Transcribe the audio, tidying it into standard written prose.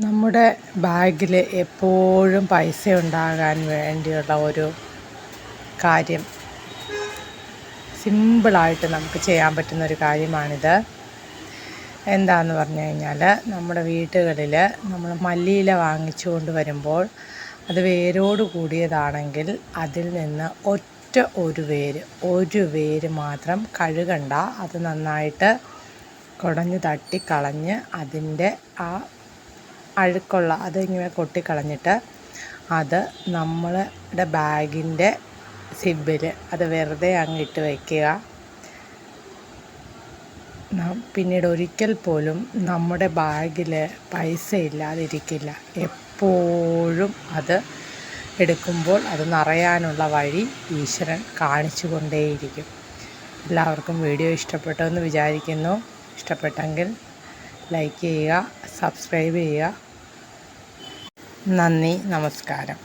നമ്മുടെ ബാഗിൽ എപ്പോഴും പൈസ ഉണ്ടാകാൻ വേണ്ടിയുള്ള ഒരു കാര്യം സിമ്പിളായിട്ട് നമുക്ക് ചെയ്യാൻ പറ്റുന്ന ഒരു കാര്യമാണിത്. എന്താണെന്ന് പറഞ്ഞു കഴിഞ്ഞാൽ, നമ്മുടെ വീടുകളിൽ നമ്മൾ മല്ലിയില വാങ്ങിച്ചു കൊണ്ട് വരുമ്പോൾ അത് വേരോട് കൂടിയതാണെങ്കിൽ അതിൽ നിന്ന് ഒരു വേര് മാത്രം കഴുകണ്ട. അത് നന്നായിട്ട് കുടഞ്ഞ് തട്ടിക്കളഞ്ഞ് അതിൻ്റെ ആ അഴുക്കുള്ള അതിങ്ങനെ കൊട്ടിക്കളഞ്ഞിട്ട് അത് നമ്മളുടെ ബാഗിൻ്റെ സിബിൽ അത് വെറുതെ അങ്ങ് ഇട്ട് വയ്ക്കുക. പിന്നീട് ഒരിക്കൽ പോലും നമ്മുടെ ബാഗിൽ പൈസ ഇല്ലാതിരിക്കില്ല. എപ്പോഴും അത് എടുക്കുമ്പോൾ അത് നിറയാനുള്ള വഴി ഈശ്വരൻ കാണിച്ചു കൊണ്ടേയിരിക്കും. എല്ലാവർക്കും വീഡിയോ ഇഷ്ടപ്പെട്ടെന്ന് വിചാരിക്കുന്നു. ഇഷ്ടപ്പെട്ടെങ്കിൽ ലൈക്ക് ചെയ്യുക, സബ്സ്ക്രൈബ് ചെയ്യുക. നന്ദി, നമസ്കാരം.